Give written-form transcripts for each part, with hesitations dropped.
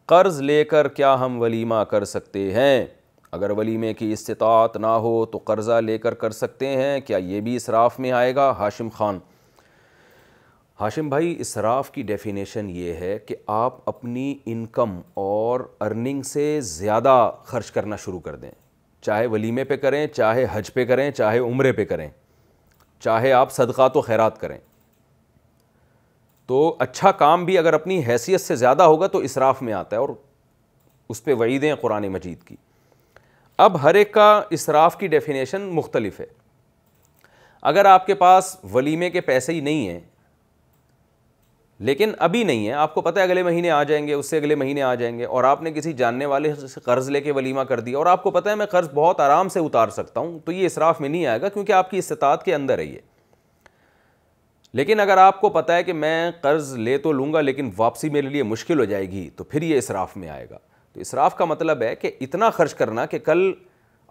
قرض لے کر کیا ہم ولیمہ کر سکتے ہیں؟ اگر ولیمے کی استطاعت نہ ہو تو قرضہ لے کر سکتے ہیں، کیا یہ بھی اسراف میں آئے گا؟ ہاشم خان۔ ہاشم بھائی، اسراف کی ڈیفینیشن یہ ہے کہ آپ اپنی انکم اور ارننگ سے زیادہ خرچ کرنا شروع کر دیں، چاہے ولیمے پہ کریں، چاہے حج پہ کریں، چاہے عمرے پہ کریں، چاہے آپ صدقات و خیرات کریں۔ تو اچھا کام بھی اگر اپنی حیثیت سے زیادہ ہوگا تو اسراف میں آتا ہے، اور اس پہ وعیدیں قرآن مجید کی۔ اب ہر ایک کا اسراف کی ڈیفینیشن مختلف ہے۔ اگر آپ کے پاس ولیمے کے پیسے ہی نہیں ہیں، لیکن ابھی نہیں ہے، آپ کو پتہ ہے اگلے مہینے آ جائیں گے، اس سے اگلے مہینے آ جائیں گے، اور آپ نے کسی جاننے والے سے قرض لے کے ولیمہ کر دیا، اور آپ کو پتہ ہے میں قرض بہت آرام سے اتار سکتا ہوں، تو یہ اسراف میں نہیں آئے گا، کیونکہ آپ کی استطاعت کے اندر ہے یہ۔ لیکن اگر آپ کو پتہ ہے کہ میں قرض لے تو لوں گا لیکن واپسی میرے لیے مشکل ہو جائے گی، تو پھر یہ اسراف میں آئے گا۔ تو اسراف کا مطلب ہے کہ اتنا خرچ کرنا کہ کل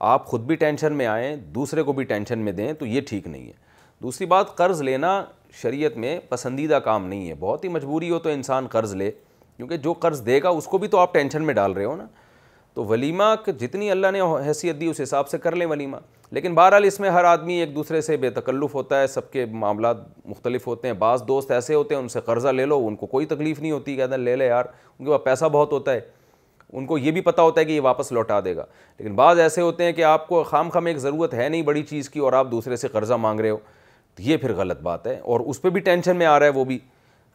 آپ خود بھی ٹینشن میں آئیں، دوسرے کو بھی ٹینشن میں دیں، تو یہ ٹھیک نہیں ہے۔ دوسری بات، قرض لینا شریعت میں پسندیدہ کام نہیں ہے۔ بہت ہی مجبوری ہو تو انسان قرض لے، کیونکہ جو قرض دے گا اس کو بھی تو آپ ٹینشن میں ڈال رہے ہو نا۔ تو ولیمہ جتنی اللہ نے حیثیت دی اس حساب سے کر لیں ولیمہ، لیکن بہرحال اس میں ہر آدمی ایک دوسرے سے بے تکلف ہوتا ہے، سب کے معاملات مختلف ہوتے ہیں۔ بعض دوست ایسے ہوتے ہیں ان سے قرضہ لے لو، ان کو کوئی تکلیف نہیں ہوتی، کہتے ہیں لے لے یار، ان کے پاس پیسہ بہت ہوتا ہے، ان کو یہ بھی پتہ ہوتا ہے کہ یہ واپس لوٹا دے گا۔ لیکن بعض ایسے ہوتے ہیں کہ آپ کو خام خام ایک ضرورت ہے نہیں بڑی چیز کی، اور آپ دوسرے سے قرضہ مانگ رہے ہو، تو یہ پھر غلط بات ہے، اور اس پہ بھی ٹینشن میں آ رہا ہے وہ بھی،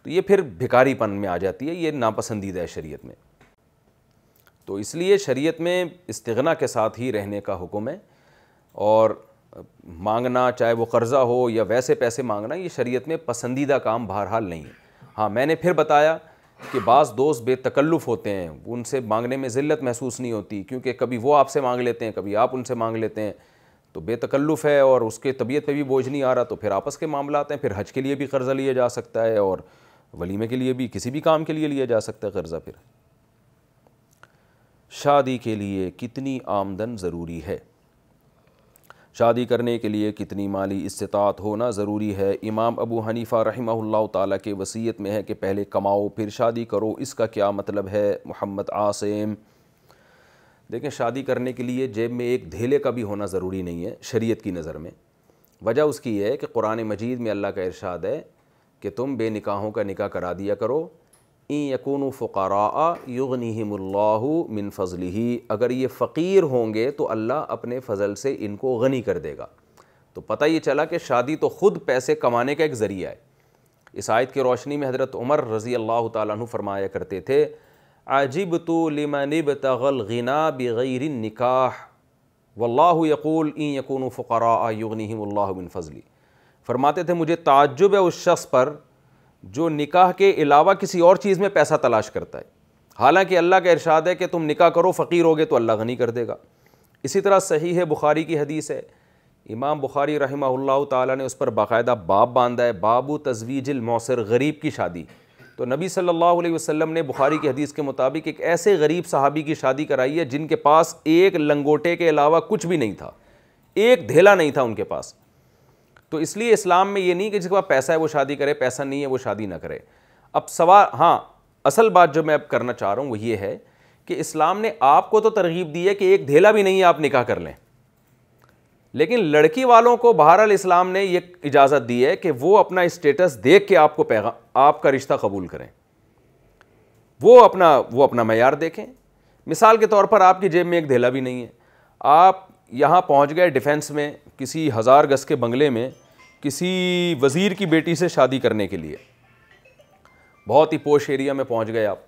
تو یہ پھر بھکاری پن میں آ جاتی ہے، یہ ناپسندیدہ ہے شریعت میں۔ تو اس لیے شریعت میں استغنا کے ساتھ ہی رہنے کا حکم ہے، اور مانگنا چاہے وہ قرضہ ہو یا ویسے پیسے مانگنا، یہ شریعت میں پسندیدہ کام بہرحال نہیں ہے۔ ہاں، میں نے پھر بتایا کہ بعض دوست بے تکلف ہوتے ہیں، ان سے مانگنے میں ذلت محسوس نہیں ہوتی، کیونکہ کبھی وہ آپ سے مانگ لیتے ہیں، کبھی آپ ان سے مانگ لیتے ہیں، تو بے تکلف ہے اور اس کے طبیعت پہ بھی بوجھ نہیں آ رہا، تو پھر آپس کے معاملات ہیں۔ پھر حج کے لیے بھی قرضہ لیا جا سکتا ہے، اور ولیمے کے لیے بھی، کسی بھی کام کے لیے لیا جا سکتا ہے قرضہ۔ پھر شادی کے لیے کتنی آمدن ضروری ہے؟ شادی کرنے کے لیے کتنی مالی استطاعت ہونا ضروری ہے؟ امام ابو حنیفہ رحمہ اللہ تعالیٰ کے وصیت میں ہے کہ پہلے کماؤ پھر شادی کرو، اس کا کیا مطلب ہے؟ محمد عاصم۔ دیکھیں، شادی کرنے کے لیے جیب میں ایک دھیلے کا بھی ہونا ضروری نہیں ہے شریعت کی نظر میں۔ وجہ اس کی یہ ہے کہ قرآن مجید میں اللہ کا ارشاد ہے کہ تم بے نکاحوں کا نکاح کرا دیا کرو۔ ان یکونوا فقراء یغنیہم اللہ من فضلہ، اگر یہ فقیر ہوں گے تو اللہ اپنے فضل سے ان کو غنی کر دے گا۔ تو پتہ یہ چلا کہ شادی تو خود پیسے کمانے کا ایک ذریعہ ہے۔ اس آیت کی روشنی میں حضرت عمر رضی اللہ تعالیٰ عنہ فرمایا کرتے تھے، عجبت لمن ابتغى الغنى بغیر النکاح واللہ یقول ان یکونوا فقراء یغنیہم اللہ من فضلہ۔ فرماتے تھے مجھے تعجب ہے اس شخص پر جو نکاح کے علاوہ کسی اور چیز میں پیسہ تلاش کرتا ہے، حالانکہ اللہ کا ارشاد ہے کہ تم نکاح کرو، فقیر ہوگے تو اللہ غنی کر دے گا۔ اسی طرح صحیح بخاری کی حدیث ہے، امام بخاری رحمہ اللہ تعالیٰ نے اس پر باقاعدہ باب باندھا ہے، باب تزویج المعسر، غریب کی شادی۔ تو نبی صلی اللہ علیہ وسلم نے بخاری کی حدیث کے مطابق ایک ایسے غریب صحابی کی شادی کرائی ہے جن کے پاس ایک لنگوٹے کے علاوہ کچھ بھی نہیں تھا، ایک دھیلا نہیں تھا ان کے پاس۔ تو اس لیے اسلام میں یہ نہیں کہ جس کے پاس پیسہ ہے وہ شادی کرے، پیسہ نہیں ہے وہ شادی نہ کرے۔ اب سوال، ہاں اصل بات جو میں اب کرنا چاہ رہا ہوں وہ یہ ہے کہ اسلام نے آپ کو تو ترغیب دی ہے کہ ایک دھیلا بھی نہیں ہے آپ نکاح کر لیں، لیکن لڑکی والوں کو بہرحال اسلام نے یہ اجازت دی ہے کہ وہ اپنا اسٹیٹس دیکھ کے آپ کو آپ کا رشتہ قبول کریں، وہ اپنا معیار دیکھیں۔ مثال کے طور پر آپ کی جیب میں ایک دھیلا بھی نہیں ہے، آپ یہاں پہنچ گئے ڈیفینس میں کسی 1000 گز کے بنگلے میں کسی وزیر کی بیٹی سے شادی کرنے کے لیے، بہت ہی پوش ایریا میں پہنچ گئے آپ،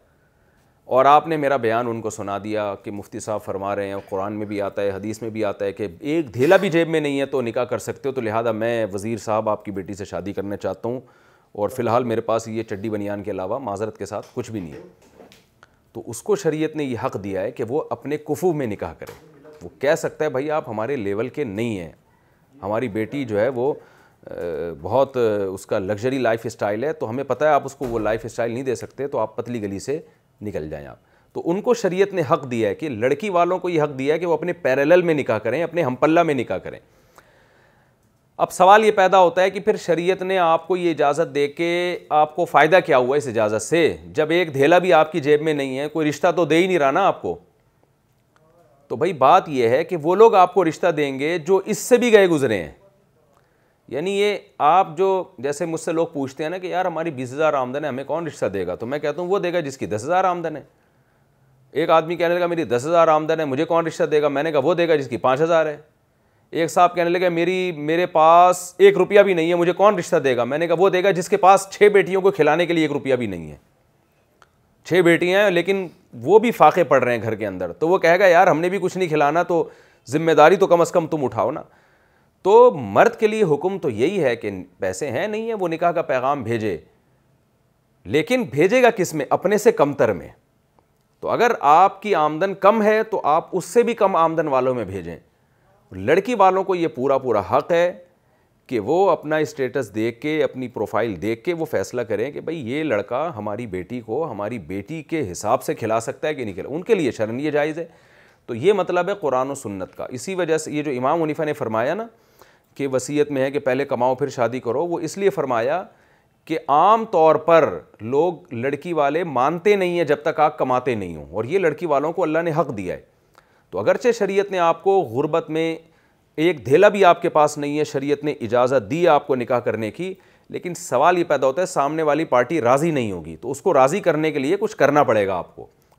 اور آپ نے میرا بیان ان کو سنا دیا کہ مفتی صاحب فرما رہے ہیں، قرآن میں بھی آتا ہے، حدیث میں بھی آتا ہے کہ ایک دھیلا بھی جیب میں نہیں ہے تو نکاح کر سکتے ہو، تو لہٰذا میں وزیر صاحب آپ کی بیٹی سے شادی کرنا چاہتا ہوں، اور فی الحال میرے پاس یہ چڈی بنیان کے علاوہ معذرت کے ساتھ کچھ بھی نہیں ہے، تو اس کو شریعت نے یہ حق دیا ہے کہ وہ اپنے کفو میں نکاح کرے۔ وہ کہہ سکتا ہے بھائی آپ ہمارے لیول کے نہیں ہیں، ہماری بیٹی جو ہے وہ بہت اس کا لگژری لائف اسٹائل ہے، تو ہمیں پتہ ہے آپ اس کو وہ لائف اسٹائل نہیں دے سکتے، تو آپ پتلی گلی سے نکل جائیں آپ۔ تو ان کو شریعت نے حق دیا ہے کہ لڑکی والوں کو یہ حق دیا ہے کہ وہ اپنے پیرالل میں نکاح کریں، اپنے ہم پلہ میں نکاح کریں۔ اب سوال یہ پیدا ہوتا ہے کہ پھر شریعت نے آپ کو یہ اجازت دے کے آپ کو فائدہ کیا ہوا اس اجازت سے، جب ایک دھیلا بھی آپ کی جیب میں نہیں ہے، کوئی رشتہ تو دے ہی نہیں رہا نا آپ کو. تو بھائی بات یہ ہے کہ وہ لوگ آپ کو رشتہ دیں گے جو اس سے بھی گئے گزرے ہیں. یعنی یہ آپ جو جیسے مجھ سے لوگ پوچھتے ہیں نا کہ یار ہماری 20,000 آمدن ہے، ہمیں کون رشتہ دے گا؟ تو میں کہتا ہوں وہ دے گا جس کی 10,000 آمدن ہے. ایک آدمی کہنے لگا میری 10,000 آمدن ہے، مجھے کون رشتہ دے گا؟ میں نے کہا وہ دے گا جس کی 5,000 ہے. ایک صاحب کہنے لگا میرے پاس 1 روپیہ بھی نہیں ہے، مجھے کون رشتہ دے گا؟ میں نے کہا وہ دے گا جس کے پاس 6 بیٹیوں کو کھلانے کے لیے 1 روپیہ بھی نہیں ہے. 6 بیٹیاں ہیں لیکن وہ بھی فاقے پڑ رہے ہیں گھر کے اندر، تو وہ کہے گا یار ہم نے بھی کچھ نہیں کھلانا، تو ذمہ داری تو کم از کم تم اٹھاؤ نا. تو مرد کے لیے حکم تو یہی ہے کہ پیسے ہیں نہیں ہیں، وہ نکاح کا پیغام بھیجے، لیکن بھیجے گا کس میں؟ اپنے سے کم تر میں. تو اگر آپ کی آمدن کم ہے تو آپ اس سے بھی کم آمدن والوں میں بھیجیں. لڑکی والوں کو یہ پورا حق ہے کہ وہ اپنا اسٹیٹس دیکھ کے، اپنی پروفائل دیکھ کے وہ فیصلہ کریں کہ بھئی یہ لڑکا ہماری بیٹی کو ہماری بیٹی کے حساب سے کھلا سکتا ہے کہ نہیں کھلا. ان کے لیے شرعاً یہ جائز ہے. تو یہ مطلب ہے قرآن و سنت کا. اسی وجہ سے یہ جو امام حنیفہ نے فرمایا نا کہ وصیت میں ہے کہ پہلے کماؤ پھر شادی کرو، وہ اس لیے فرمایا کہ عام طور پر لوگ لڑکی والے مانتے نہیں ہیں جب تک آپ کماتے نہیں ہوں، اور یہ لڑکی والوں کو اللہ نے حق دیا ہے. تو اگرچہ شریعت نے آپ کو غربت میں ایک دھیلا بھی آپ کے پاس نہیں ہے، شریعت نے اجازت دی آپ کو نکاح کرنے کی، لیکن سوال یہ پیدا ہوتا ہے سامنے والی پارٹی راضی نہیں ہوگی، تو اس کو راضی کرنے کے لیے کچھ کرنا پڑے گا آپ کو.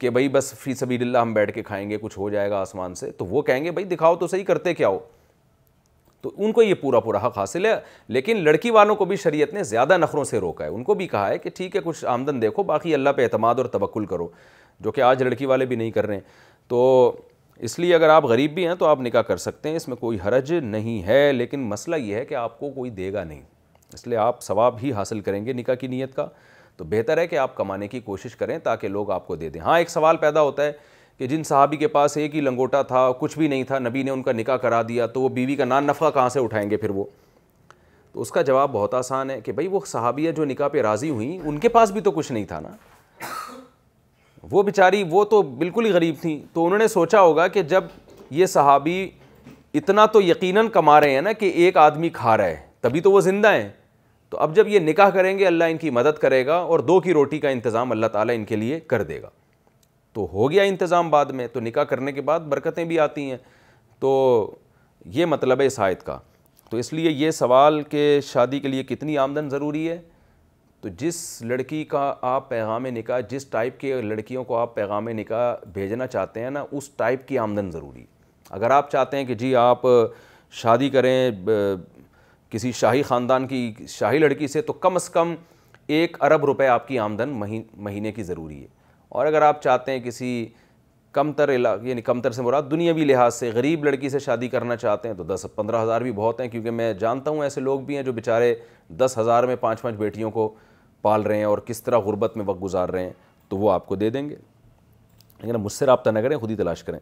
کہ بھئی بس فی سبیل اللہ ہم بیٹھ کے کھائیں گے، کچھ ہو جائے گا آسمان سے. تو وہ کہیں گے بھئی دکھاؤ تو صحیح کرتے کیا ہو. تو ان کو یہ پورا حق حاصل ہے. لیکن لڑکی والوں کو بھی شریعت نے زیادہ نخروں سے روکا ہے. ان کو بھی کہا ہے کہ ٹھیک ہے کچھ آمدن دیکھو، باقی اللہ پہ اعتماد اور توکل کرو، جو کہ آج لڑکی والے بھی نہیں کر رہے ہیں. تو اس لیے اگر آپ غریب بھی ہیں تو آپ نکاح کر سکتے ہیں، اس میں کوئی حرج نہیں ہے. لیکن مسئلہ یہ ہے کہ آپ کو کوئی دے گا نہیں، اس لیے آپ ثواب ہی حاصل کریں گے نکاح کی نیت کا. تو بہتر ہے کہ آپ کمانے کی کوشش کریں تاکہ لوگ آپ کو دے دیں. ہاں ایک سوال پیدا ہوتا ہے کہ جن صحابی کے پاس ایک ہی لنگوٹا تھا، کچھ بھی نہیں تھا، نبی نے ان کا نکاح کرا دیا، تو وہ بیوی کا نان نفقہ کہاں سے اٹھائیں گے پھر وہ؟ تو اس کا جواب بہت آسان ہے کہ بھئی وہ صحابیہ جو نکاح پہ راضی ہوئیں ان کے پاس بھی تو کچھ نہیں تھا نا. وہ بیچاری وہ تو بالکل ہی غریب تھیں. تو انہوں نے سوچا ہوگا کہ جب یہ صحابی اتنا تو یقیناً کما رہے ہیں نا کہ ایک آدمی کھا رہا ہے، تبھی تو وہ زندہ ہیں، تو اب جب یہ نکاح کریں گے اللہ ان کی مدد کرے گا اور 2 کی روٹی کا انتظام اللہ تعالیٰ ان کے لیے کر دے گا. تو ہو گیا انتظام بعد میں، تو نکاح کرنے کے بعد برکتیں بھی آتی ہیں. تو یہ مطلب ہے اس آیت کا. تو اس لیے یہ سوال کہ شادی کے لیے کتنی آمدن ضروری ہے، تو جس لڑکی کا آپ پیغام نکاح، جس ٹائپ کے لڑکیوں کو آپ پیغام نکاح بھیجنا چاہتے ہیں نا، اس ٹائپ کی آمدن ضروری ہے. اگر آپ چاہتے ہیں کہ جی آپ شادی کریں کسی شاہی خاندان کی شاہی لڑکی سے، تو کم از کم 1 ارب روپے آپ کی آمدن مہینے کی ضروری ہے. اور اگر آپ چاہتے ہیں کسی کم تر یعنی کم تر سے مراد دنیاوی لحاظ سے غریب لڑکی سے شادی کرنا چاہتے ہیں، تو 10-15 ہزار بھی بہت ہیں. کیونکہ میں جانتا ہوں ایسے لوگ بھی ہیں جو بیچارے 10,000 میں 5 بیٹیوں کو پال رہے ہیں اور کس طرح غربت میں وقت گزار رہے ہیں، تو وہ آپ کو دے دیں گے. لیکن مجھ سے رابطہ نہ کریں، خود ہی تلاش کریں.